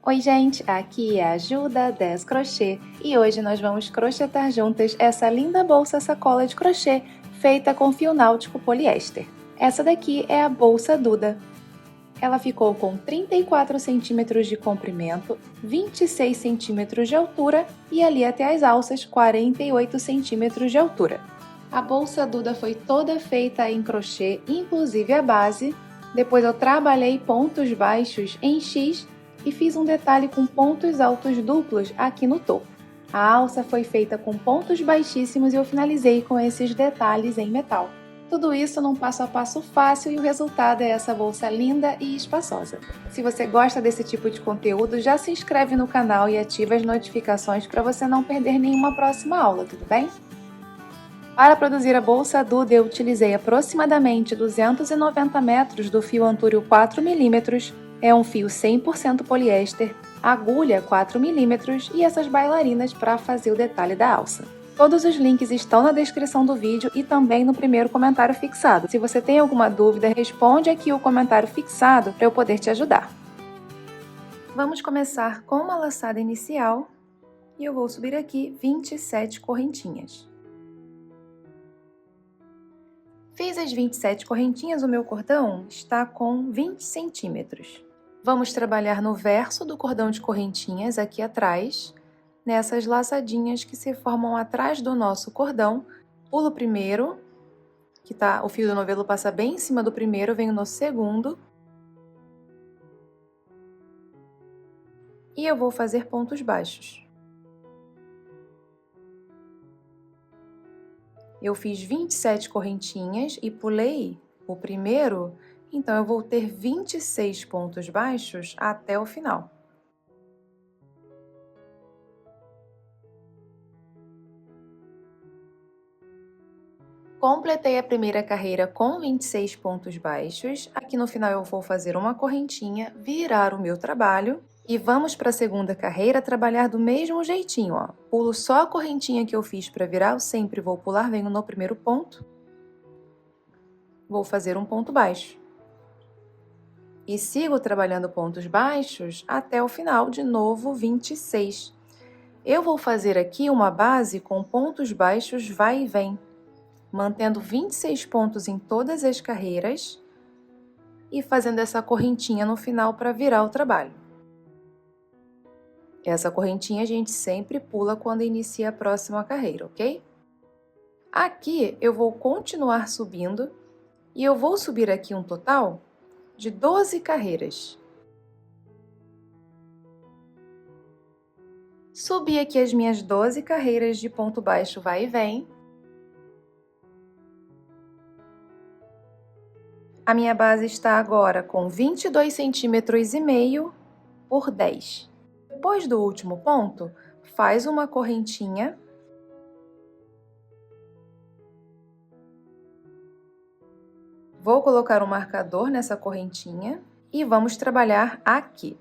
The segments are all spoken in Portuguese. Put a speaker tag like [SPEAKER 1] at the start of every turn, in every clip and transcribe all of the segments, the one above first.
[SPEAKER 1] Oi gente, aqui é a Ju da 10 Crochê e hoje nós vamos crochetar juntas essa linda bolsa sacola de crochê feita com fio náutico poliéster. Essa daqui é a bolsa Duda. Ela ficou com 34 centímetros de comprimento, 26 centímetros de altura e ali até as alças 48 centímetros de altura. A bolsa Duda foi toda feita em crochê, inclusive a base. Depois eu trabalhei pontos baixos em X e fiz um detalhe com pontos altos duplos aqui no topo. A alça foi feita com pontos baixíssimos e eu finalizei com esses detalhes em metal. Tudo isso num passo a passo fácil e o resultado é essa bolsa linda e espaçosa. Se você gosta desse tipo de conteúdo, já se inscreve no canal e ativa as notificações para você não perder nenhuma próxima aula, tudo bem? Para produzir a bolsa Duda, eu utilizei aproximadamente 290 metros do fio Antúrio 4 mm, é um fio 100% poliéster, agulha 4 mm e essas bailarinas para fazer o detalhe da alça. Todos os links estão na descrição do vídeo e também no primeiro comentário fixado. Se você tem alguma dúvida, responde aqui o comentário fixado para eu poder te ajudar. Vamos começar com uma laçada inicial e eu vou subir aqui 27 correntinhas. Fiz as 27 correntinhas, o meu cordão está com 20 centímetros. Vamos trabalhar no verso do cordão de correntinhas aqui atrás, nessas laçadinhas que se formam atrás do nosso cordão. Pulo o primeiro, o fio do novelo passa bem em cima do primeiro, venho no segundo. E eu vou fazer pontos baixos. Eu fiz 27 correntinhas e pulei o primeiro, então eu vou ter 26 pontos baixos até o final. Completei a primeira carreira com 26 pontos baixos. Aqui no final eu vou fazer uma correntinha, virar o meu trabalho. E vamos para a segunda carreira trabalhar do mesmo jeitinho, ó. Pulo só a correntinha que eu fiz para virar, eu sempre vou pular, venho no primeiro ponto. Vou fazer um ponto baixo. E sigo trabalhando pontos baixos até o final, de novo 26. Eu vou fazer aqui uma base com pontos baixos vai e vem, mantendo 26 pontos em todas as carreiras e fazendo essa correntinha no final para virar o trabalho. Essa correntinha a gente sempre pula quando inicia a próxima carreira, ok? Aqui eu vou continuar subindo e eu vou subir aqui um total de 12 carreiras. Subi aqui as minhas 12 carreiras de ponto baixo vai e vem. A minha base está agora com 22,5 centímetros por 10. Depois do último ponto, faz uma correntinha. Vou colocar um marcador nessa correntinha e vamos trabalhar aqui.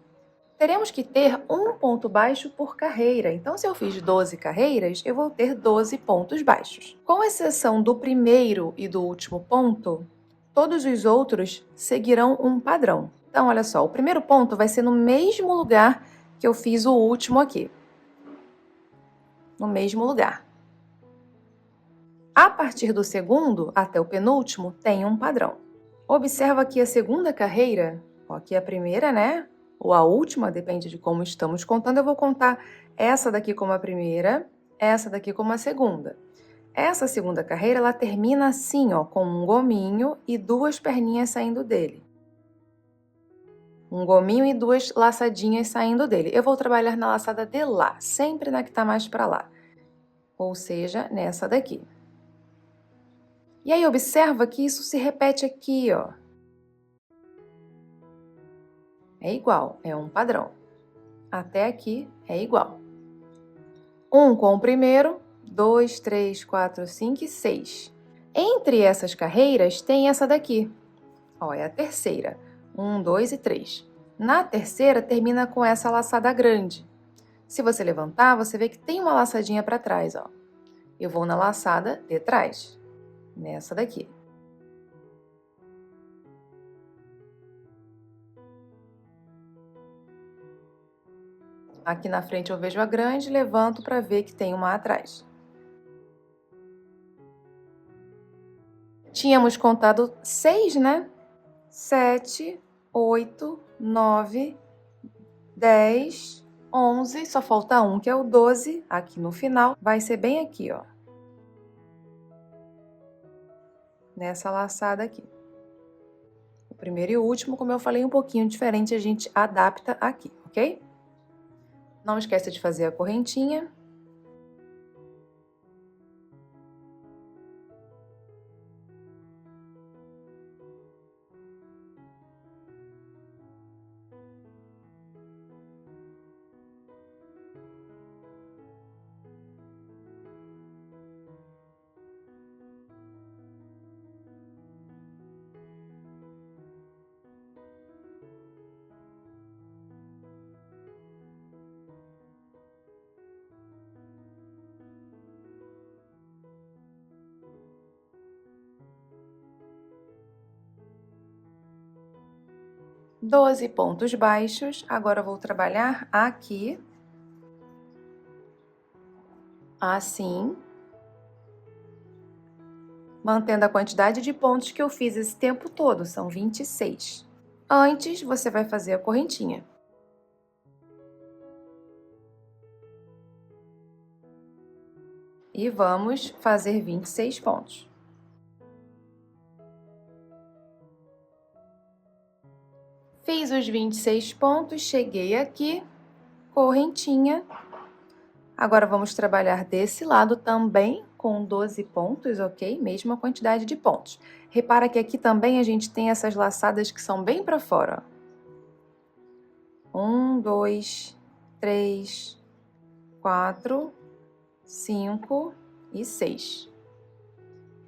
[SPEAKER 1] Teremos que ter um ponto baixo por carreira, então se eu fiz 12 carreiras, eu vou ter 12 pontos baixos. Com exceção do primeiro e do último ponto, todos os outros seguirão um padrão. Então, olha só, o primeiro ponto vai ser no mesmo lugar que eu fiz o último aqui. No mesmo lugar. A partir do segundo até o penúltimo, tem um padrão. Observa aqui a segunda carreira, ó, aqui é a primeira, né? Ou a última, depende de como estamos contando. Eu vou contar essa daqui como a primeira, essa daqui como a segunda. Essa segunda carreira, ela termina assim, ó, com um gominho e duas perninhas saindo dele. Um gominho e duas laçadinhas saindo dele. Eu vou trabalhar na laçada de lá, sempre na que tá mais pra lá. Ou seja, nessa daqui. E aí, observa que isso se repete aqui, ó. É igual, é um padrão. Até aqui é igual. Um com o primeiro, 2, 3, 4, 5 e 6. Entre essas carreiras tem essa daqui. Ó, é a terceira. 1, 2 e 3. Na terceira, termina com essa laçada grande. Se você levantar, você vê que tem uma laçadinha para trás, ó. Eu vou na laçada de trás, nessa daqui. Aqui na frente eu vejo a grande, levanto para ver que tem uma atrás. Tínhamos contado 6, né? 7, 8, 9, 10, 11, só falta um, que é o 12, aqui no final. Vai ser bem aqui, ó. Nessa laçada aqui. O primeiro e o último, como eu falei, um pouquinho diferente, a gente adapta aqui, ok? Não esqueça de fazer a correntinha. Doze pontos baixos. Agora eu vou trabalhar aqui. Assim. Mantendo a quantidade de pontos que eu fiz esse tempo todo, são 26. Antes, você vai fazer a correntinha. E vamos fazer 26 pontos. Fiz os 26 pontos, cheguei aqui, correntinha. Agora vamos trabalhar desse lado também com 12 pontos, ok? Mesma quantidade de pontos. Repara que aqui também a gente tem essas laçadas que são bem para fora. 1, 2, 3, 4, 5 e 6.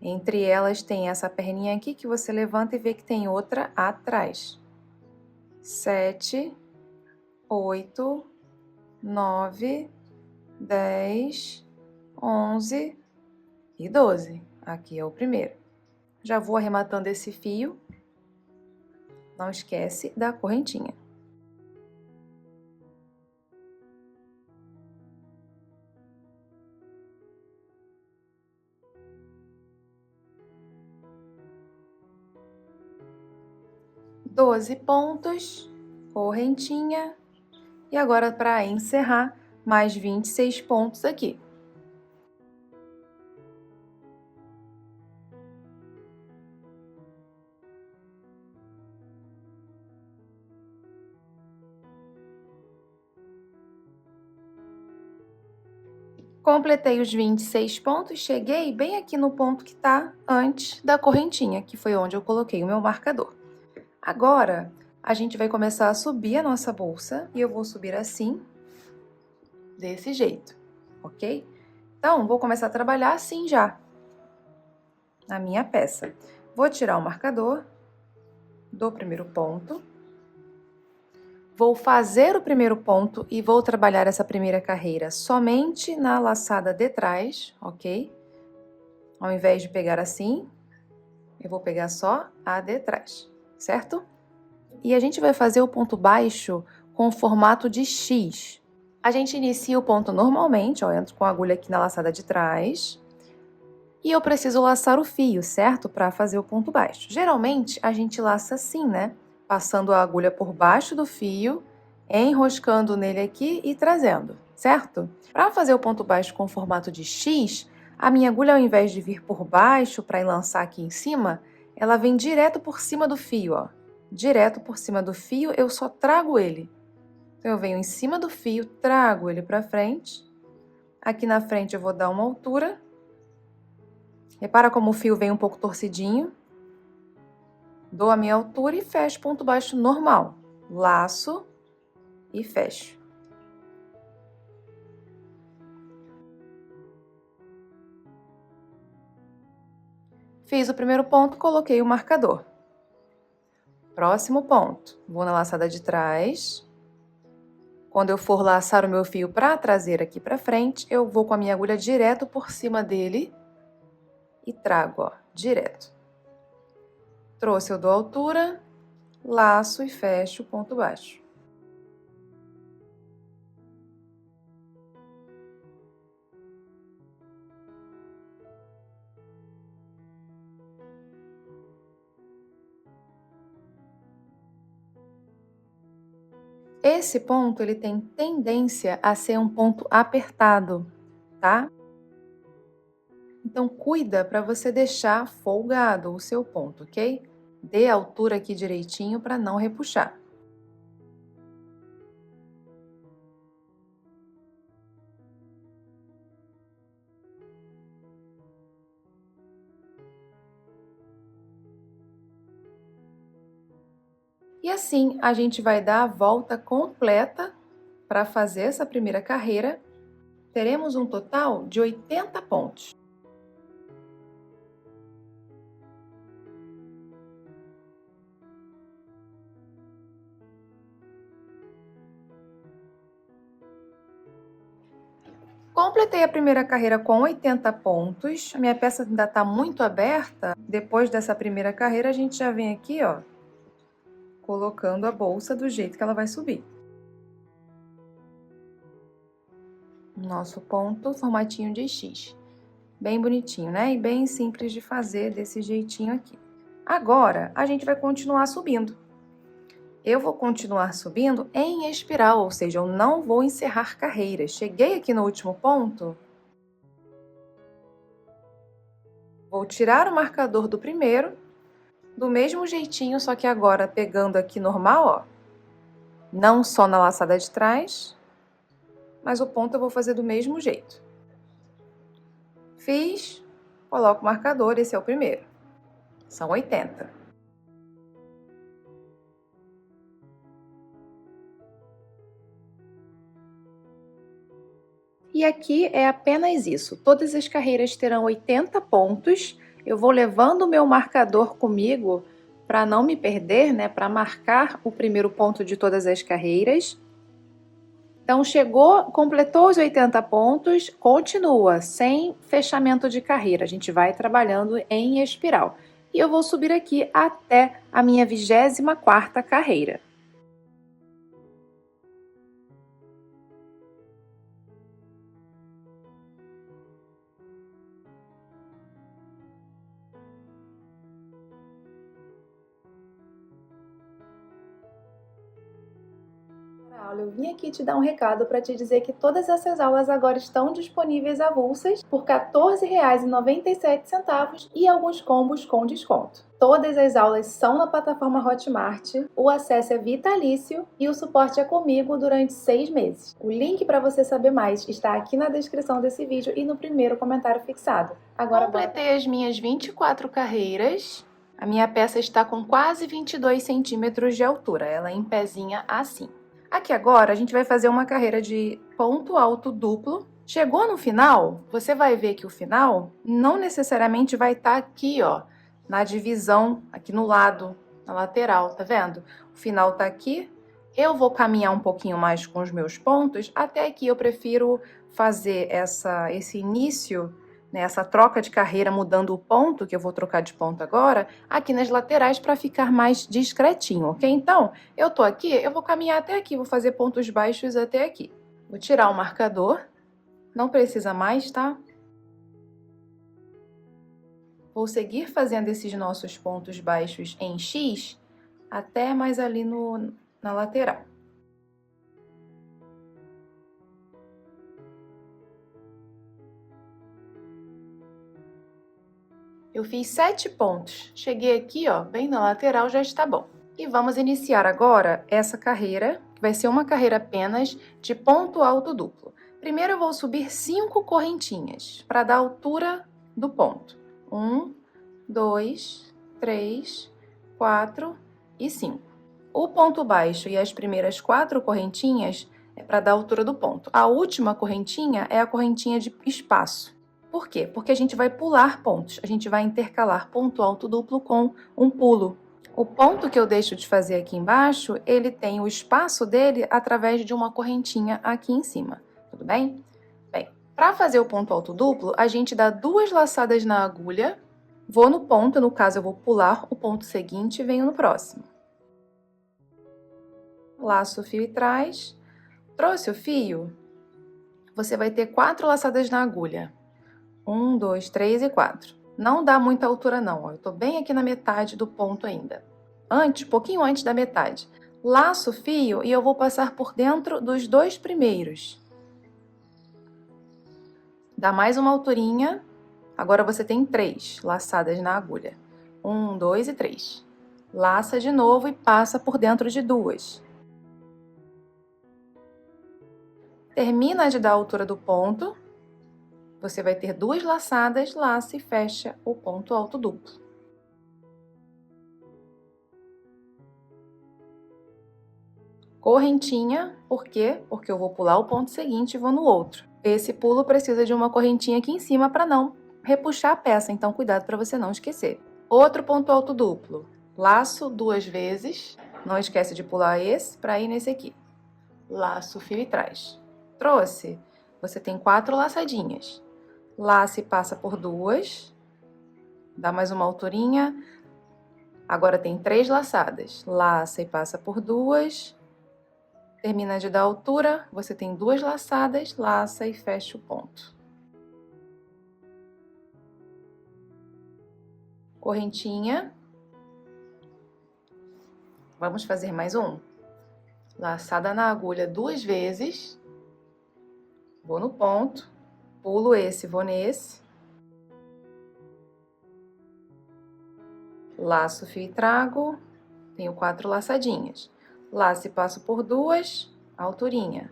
[SPEAKER 1] Entre elas tem essa perninha aqui que você levanta e vê que tem outra atrás. 7, 8, 9, 10, 11 e 12. Aqui é o primeiro. Já vou arrematando esse fio. Não esquece da correntinha. Doze pontos, correntinha. E agora, para encerrar, mais 26 pontos aqui. Completei os 26 pontos, cheguei bem aqui no ponto que tá antes da correntinha, que foi onde eu coloquei o meu marcador. Agora, a gente vai começar a subir a nossa bolsa e eu vou subir assim, desse jeito, ok? Então, vou começar a trabalhar assim já, na minha peça. Vou tirar o marcador do primeiro ponto. Vou fazer o primeiro ponto e vou trabalhar essa primeira carreira somente na laçada de trás, ok? Ao invés de pegar assim, eu vou pegar só a de trás, certo? E a gente vai fazer o ponto baixo com o formato de X. A gente inicia o ponto normalmente, ó, eu entro com a agulha aqui na laçada de trás. E eu preciso laçar o fio, certo? Para fazer o ponto baixo. Geralmente, a gente laça assim, né? Passando a agulha por baixo do fio, enroscando nele aqui e trazendo, certo? Para fazer o ponto baixo com o formato de X, a minha agulha, ao invés de vir por baixo para lançar aqui em cima, ela vem direto por cima do fio, ó. Direto por cima do fio, eu só trago ele. Então, eu venho em cima do fio, trago ele para frente. Aqui na frente eu vou dar uma altura. Repara como o fio vem um pouco torcidinho. Dou a minha altura e fecho ponto baixo normal. Laço e fecho. Fiz o primeiro ponto, coloquei o marcador. Próximo ponto. Vou na laçada de trás. Quando eu for laçar o meu fio para trazer aqui para frente, eu vou com a minha agulha direto por cima dele e trago, ó, direto. Trouxe, eu dou altura, laço e fecho o ponto baixo. Esse ponto, ele tem tendência a ser um ponto apertado, tá? Então, cuida para você deixar folgado o seu ponto, ok? Dê a altura aqui direitinho para não repuxar. E assim, a gente vai dar a volta completa para fazer essa primeira carreira. Teremos um total de 80 pontos. Completei a primeira carreira com 80 pontos. A minha peça ainda está muito aberta. Depois dessa primeira carreira, a gente já vem aqui, ó, colocando a bolsa do jeito que ela vai subir. Nosso ponto, formatinho de X. Bem bonitinho, né? E bem simples de fazer desse jeitinho aqui. Agora, a gente vai continuar subindo. Eu vou continuar subindo em espiral, ou seja, eu não vou encerrar carreiras. Cheguei aqui no último ponto. Vou tirar o marcador do primeiro, do mesmo jeitinho, só que agora pegando aqui normal, ó. Não só na laçada de trás, mas o ponto eu vou fazer do mesmo jeito. Fiz, coloco o marcador, esse é o primeiro. São 80. E aqui é apenas isso. Todas as carreiras terão 80 pontos. Eu vou levando o meu marcador comigo para não me perder, né? Para marcar o primeiro ponto de todas as carreiras. Então, chegou, completou os 80 pontos, continua, sem fechamento de carreira. A gente vai trabalhando em espiral. E eu vou subir aqui até a minha 24ª carreira. Eu vim aqui te dar um recado para te dizer que todas essas aulas agora estão disponíveis avulsas por R$ 14,97 e alguns combos com desconto. Todas as aulas são na plataforma Hotmart, o acesso é vitalício e o suporte é comigo durante 6 meses. O link para você saber mais está aqui na descrição desse vídeo e no primeiro comentário fixado. Agora completei as minhas 24 carreiras. A minha peça está com quase 22 centímetros de altura, ela é em pezinha assim. Aqui agora a gente vai fazer uma carreira de ponto alto duplo. Chegou no final, você vai ver que o final não necessariamente vai estar aqui, ó, na divisão, aqui no lado, na lateral, tá vendo? O final tá aqui. Eu vou caminhar um pouquinho mais com os meus pontos. Até aqui eu prefiro fazer esse início, né, essa troca de carreira mudando o ponto, que eu vou trocar de ponto agora, aqui nas laterais para ficar mais discretinho, ok? Então, eu tô aqui, eu vou caminhar até aqui, vou fazer pontos baixos até aqui. Vou tirar o marcador, não precisa mais, tá? Vou seguir fazendo esses nossos pontos baixos em X até mais ali na lateral. Eu fiz 7 pontos. Cheguei aqui, ó, bem na lateral, já está bom. E vamos iniciar agora essa carreira, que vai ser uma carreira apenas de ponto alto duplo. Primeiro eu vou subir 5 correntinhas para dar a altura do ponto. 1, 2, 3, 4 e 5. O ponto baixo e as primeiras 4 correntinhas é para dar a altura do ponto. A última correntinha é a correntinha de espaço. Por quê? Porque a gente vai pular pontos, a gente vai intercalar ponto alto duplo com um pulo. O ponto que eu deixo de fazer aqui embaixo, ele tem o espaço dele através de uma correntinha aqui em cima, tudo bem? Bem, para fazer o ponto alto duplo, a gente dá 2 laçadas na agulha, vou no ponto, no caso eu vou pular o ponto seguinte e venho no próximo. Laço o fio e trás, trouxe o fio, você vai ter 4 laçadas na agulha. 1, 2, 3 e 4. Não dá muita altura não, ó. Eu tô bem aqui na metade do ponto ainda. Pouquinho antes da metade. Laço o fio e eu vou passar por dentro dos 2 primeiros. Dá mais uma alturinha. Agora você tem 3 laçadas na agulha. 1, 2 e 3. Laça de novo e passa por dentro de 2. Termina de dar a altura do ponto. Você vai ter 2 laçadas, laça e fecha o ponto alto duplo. Correntinha, por quê? Porque eu vou pular o ponto seguinte e vou no outro. Esse pulo precisa de uma correntinha aqui em cima para não repuxar a peça, então cuidado para você não esquecer. Outro ponto alto duplo. Laço 2 vezes, não esquece de pular esse para ir nesse aqui. Laço o fio e traz. Trouxe, você tem 4 laçadinhas. Laça e passa por 2, dá mais uma alturinha. Agora tem 3 laçadas. Laça e passa por 2. Termina de dar altura, você tem 2 laçadas, laça e fecha o ponto. Correntinha. Vamos fazer mais um. Laçada na agulha 2 vezes. Vou no ponto, pulo esse, vou nesse. Laço, fio e trago. Tenho 4 laçadinhas. Laço e passo por 2, alturinha.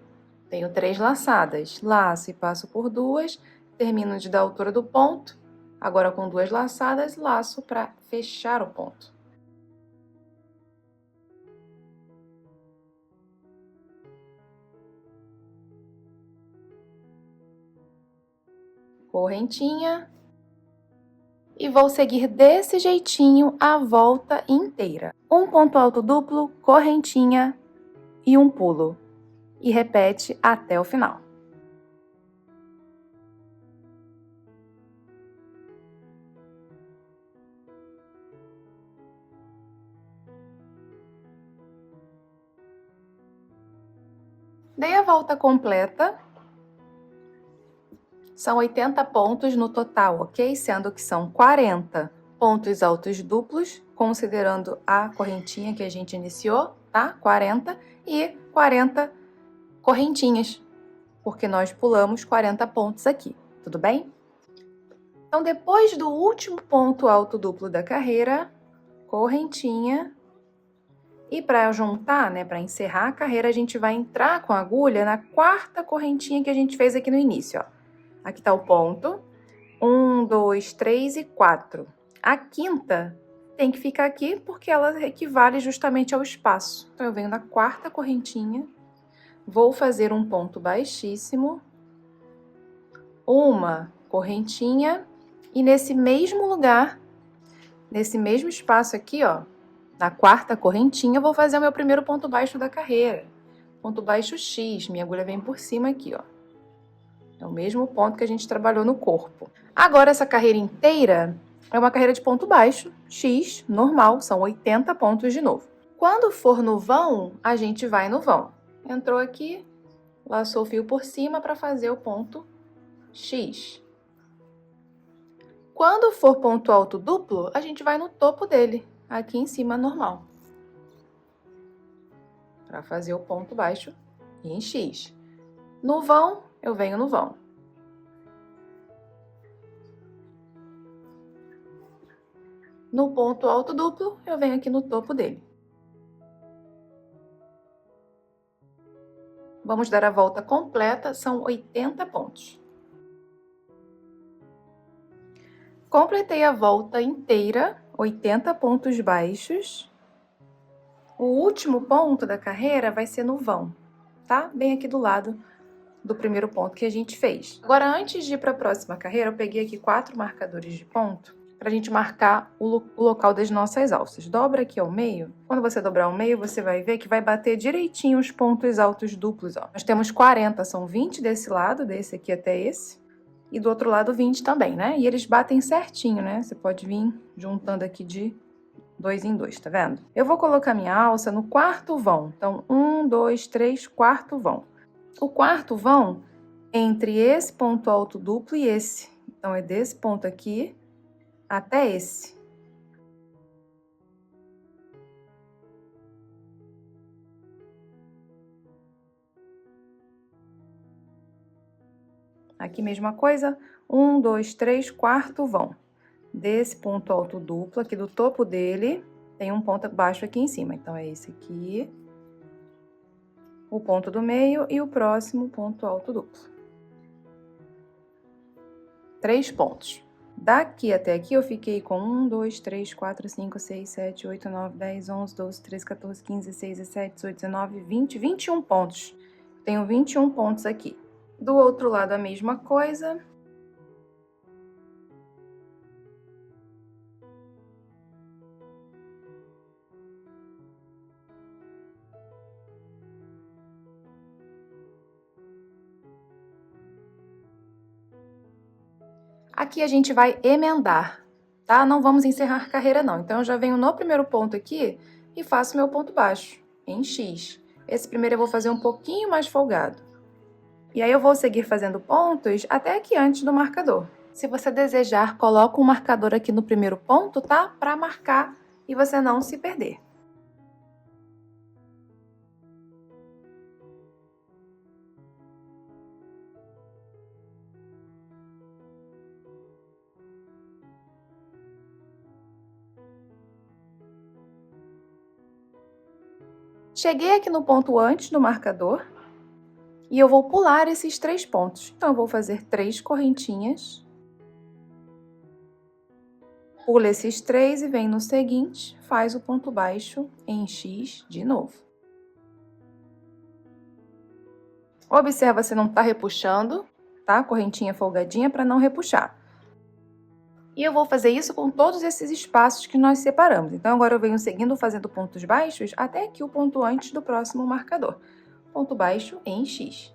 [SPEAKER 1] Tenho 3 laçadas. Laço e passo por 2, termino de dar a altura do ponto. Agora com 2 laçadas, laço para fechar o ponto. Correntinha. E vou seguir desse jeitinho a volta inteira. Um ponto alto duplo, correntinha e um pulo. E repete até o final. Dei a volta completa. São 80 pontos no total, ok? Sendo que são 40 pontos altos duplos, considerando a correntinha que a gente iniciou, tá? 40 e 40 correntinhas, porque nós pulamos 40 pontos aqui, tudo bem? Então, depois do último ponto alto duplo da carreira, correntinha. E para juntar, né, para encerrar a carreira, a gente vai entrar com a agulha na 4ª correntinha que a gente fez aqui no início, ó. Aqui tá o ponto. 1, 2, 3 e 4. A 5ª tem que ficar aqui porque ela equivale justamente ao espaço. Então, eu venho na 4ª correntinha, vou fazer um ponto baixíssimo, uma correntinha, e nesse mesmo lugar, nesse mesmo espaço aqui, ó, na 4ª correntinha, eu vou fazer o meu primeiro ponto baixo da carreira. Ponto baixo X, minha agulha vem por cima aqui, ó. É o mesmo ponto que a gente trabalhou no corpo. Agora, essa carreira inteira é uma carreira de ponto baixo, X, normal, são 80 pontos de novo. Quando for no vão, a gente vai no vão. Entrou aqui, laçou o fio por cima para fazer o ponto X. Quando for ponto alto duplo, a gente vai no topo dele, aqui em cima, normal. Para fazer o ponto baixo em X. No vão, eu venho no vão. No ponto alto duplo, eu venho aqui no topo dele. Vamos dar a volta completa, são 80 pontos. Completei a volta inteira, 80 pontos baixos. O último ponto da carreira vai ser no vão, tá? Bem aqui do lado do primeiro ponto que a gente fez. Agora, antes de ir para a próxima carreira, eu peguei aqui 4 marcadores de ponto para a gente marcar o local das nossas alças. Dobra aqui ao meio. Quando você dobrar ao meio, você vai ver que vai bater direitinho os pontos altos duplos, ó. Nós temos 40, são 20 desse lado, desse aqui até esse. E do outro lado 20 também, né? E eles batem certinho, né? Você pode vir juntando aqui de 2 em 2, tá vendo? Eu vou colocar minha alça no 4º vão. Então, 1, 2, 3, 4º vão. O 4º vão entre esse ponto alto duplo e esse. Então, é desse ponto aqui até esse. Aqui mesma coisa, 1, 2, 3, quarto vão. Desse ponto alto duplo, aqui do topo dele, tem um ponto baixo aqui em cima. Então, é esse aqui, o ponto do meio e o próximo ponto alto duplo. 3 pontos. Daqui até aqui, eu fiquei com 1, 2, 3, 4, 5, 6, 7, 8, 9, 10, 11, 12, 13, 14, 15, 16, 17, 18, 19, 20, 21 pontos. Tenho 21 pontos aqui. Do outro lado, a mesma coisa. Aqui a gente vai emendar, tá? Não vamos encerrar carreira, não. Então, eu já venho no primeiro ponto aqui e faço meu ponto baixo, em X. Esse primeiro eu vou fazer um pouquinho mais folgado. E aí, eu vou seguir fazendo pontos até aqui antes do marcador. Se você desejar, coloca um marcador aqui no primeiro ponto, tá? Para marcar e você não se perder. Cheguei aqui no ponto antes do marcador e eu vou pular esses 3 pontos. Então, eu vou fazer 3 correntinhas. Pula esses 3 e vem no seguinte, faz o ponto baixo em X de novo. Observa se não tá repuxando, tá? Correntinha folgadinha para não repuxar. E eu vou fazer isso com todos esses espaços que nós separamos. Então, agora eu venho seguindo fazendo pontos baixos até aqui o ponto antes do próximo marcador. Ponto baixo em X.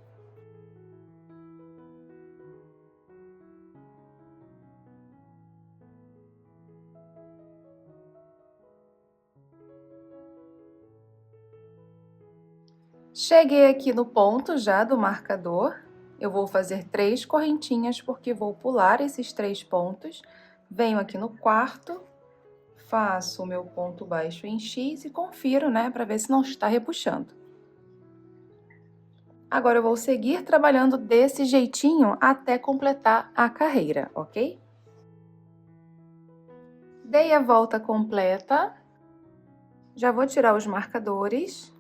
[SPEAKER 1] Cheguei aqui no ponto já do marcador, eu vou fazer 3 correntinhas porque vou pular esses 3 pontos, venho aqui no quarto, faço o meu ponto baixo em X e confiro, né, para ver se não está repuxando. Agora eu vou seguir trabalhando desse jeitinho até completar a carreira, ok? Dei a volta completa, já vou tirar os marcadores.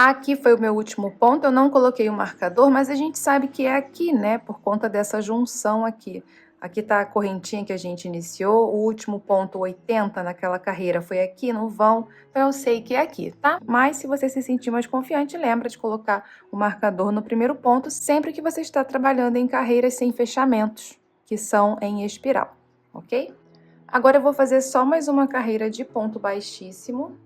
[SPEAKER 1] Aqui foi o meu último ponto, eu não coloquei o marcador, mas a gente sabe que é aqui, né, por conta dessa junção aqui. Aqui tá a correntinha que a gente iniciou, o último ponto 80 naquela carreira foi aqui no vão, então eu sei que é aqui, tá? Mas se você se sentir mais confiante, lembra de colocar o marcador no primeiro ponto, sempre que você está trabalhando em carreiras sem fechamentos, que são em espiral, ok? Agora eu vou fazer só mais uma carreira de ponto baixíssimo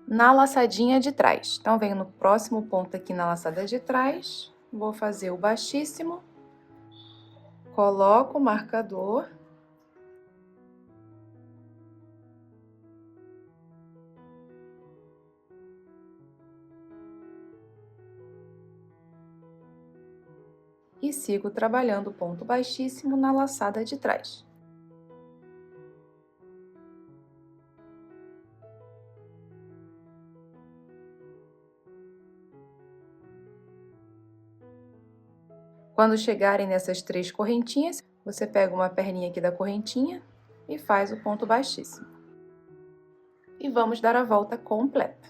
[SPEAKER 1] na laçadinha de trás. Então, venho no próximo ponto aqui na laçada de trás, vou fazer o baixíssimo, coloco o marcador. E sigo trabalhando o ponto baixíssimo na laçada de trás. Quando chegarem nessas 3 correntinhas, você pega uma perninha aqui da correntinha e faz o ponto baixíssimo. E vamos dar a volta completa.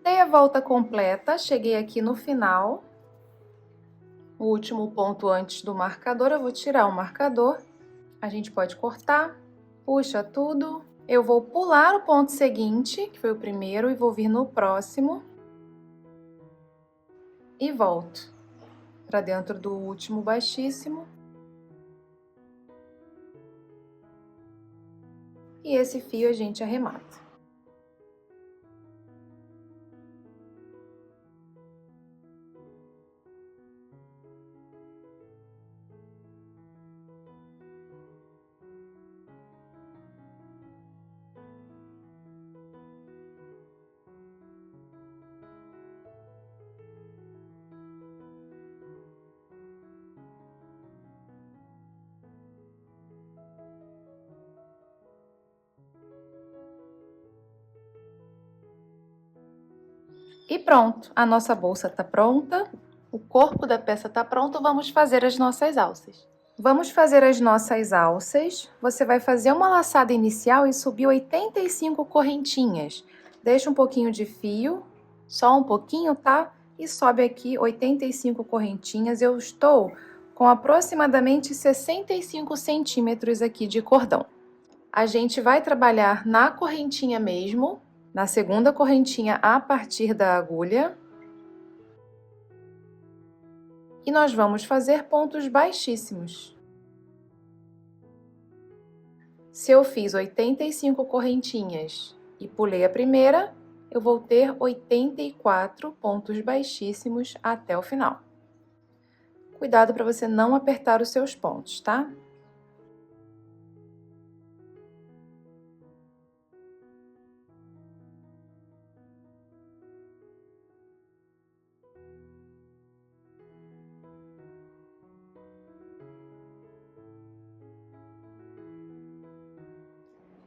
[SPEAKER 1] Dei a volta completa, cheguei aqui no final. O último ponto antes do marcador, eu vou tirar o marcador. A gente pode cortar, puxa tudo. Eu vou pular o ponto seguinte, que foi o primeiro, e vou vir no próximo. E volto para dentro do último baixíssimo. E esse fio a gente arremata. E pronto, a nossa bolsa tá pronta, o corpo da peça tá pronto, vamos fazer as nossas alças. Vamos fazer as nossas alças. Você vai fazer uma laçada inicial e subir 85 correntinhas. Deixa um pouquinho de fio, só um pouquinho, tá? E sobe aqui 85 correntinhas. Eu estou com aproximadamente 65 centímetros aqui de cordão. A gente vai trabalhar na correntinha mesmo, na segunda correntinha a partir da agulha. E nós vamos fazer pontos baixíssimos. Se eu fiz 85 correntinhas e pulei a primeira, eu vou ter 84 pontos baixíssimos até o final. Cuidado para você não apertar os seus pontos, tá?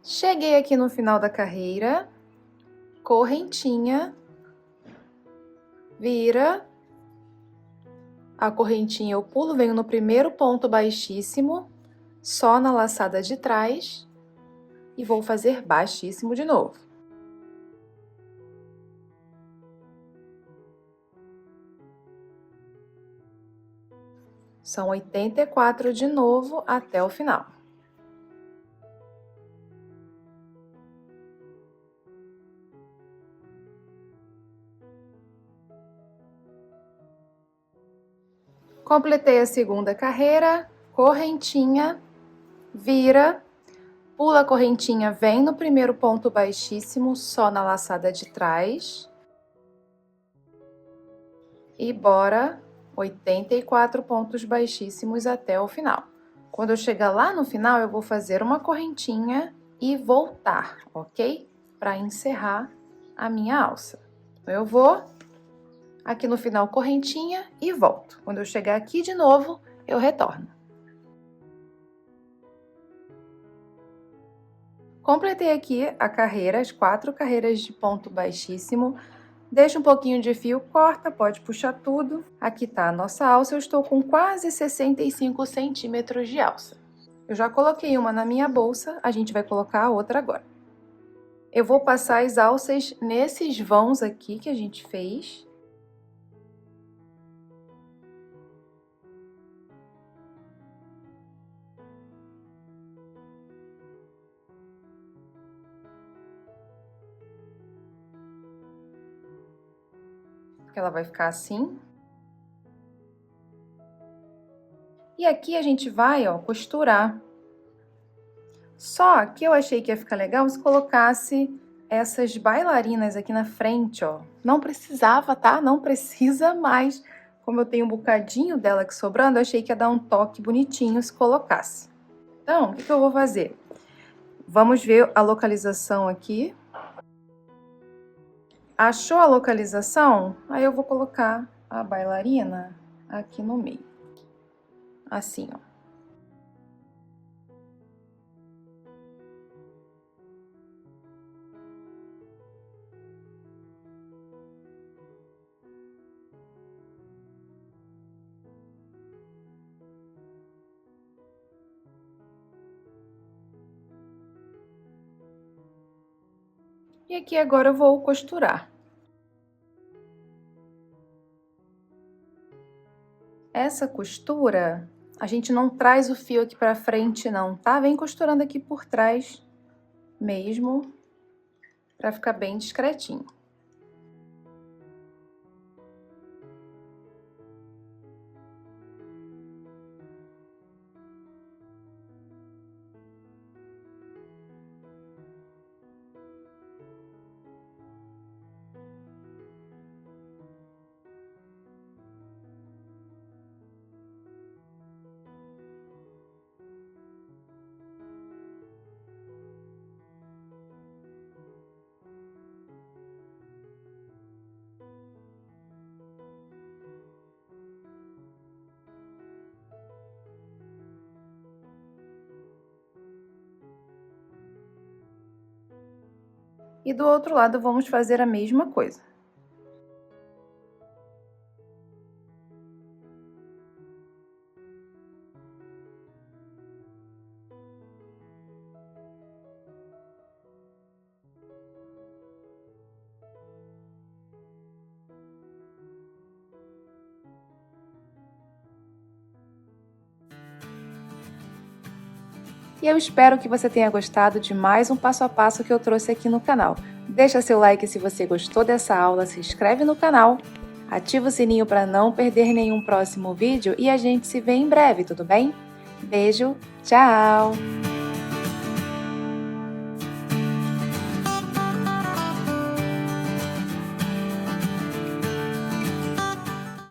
[SPEAKER 1] Cheguei aqui no final da carreira, correntinha, vira, a correntinha eu pulo, venho no primeiro ponto baixíssimo, só na laçada de trás, e vou fazer baixíssimo de novo. São 84 de novo até o final. Completei a segunda carreira, correntinha, vira, pula a correntinha, vem no primeiro ponto baixíssimo, só na laçada de trás. E bora 84 pontos baixíssimos até o final. Quando eu chegar lá no final, eu vou fazer uma correntinha e voltar, ok? Para encerrar a minha alça. Então, eu vou aqui no final correntinha e volto. Quando eu chegar aqui de novo, eu retorno. Completei aqui a carreira, as 4 carreiras de ponto baixíssimo. Deixa um pouquinho de fio, corta, pode puxar tudo. Aqui tá a nossa alça, eu estou com quase 65 centímetros de alça. Eu já coloquei uma na minha bolsa, a gente vai colocar a outra agora. Eu vou passar as alças nesses vãos aqui que a gente fez. Ela vai ficar assim. E aqui a gente vai, ó, costurar. Só que eu achei que ia ficar legal se colocasse essas bailarinas aqui na frente, ó. Não precisava, tá? Não precisa mais. Como eu tenho um bocadinho dela aqui sobrando, eu achei que ia dar um toque bonitinho se colocasse. Então, o que eu vou fazer? Vamos ver a localização aqui. Achou a localização? Aí eu vou colocar a bailarina aqui no meio. Assim, ó. E aqui agora eu vou costurar. Essa costura, a gente não traz o fio aqui pra frente não, tá? Vem costurando aqui por trás mesmo, pra ficar bem discretinho. E do outro lado, vamos fazer a mesma coisa. E eu espero que você tenha gostado de mais um passo a passo que eu trouxe aqui no canal. Deixa seu like se você gostou dessa aula, se inscreve no canal, ativa o sininho para não perder nenhum próximo vídeo e a gente se vê em breve, tudo bem? Beijo, tchau!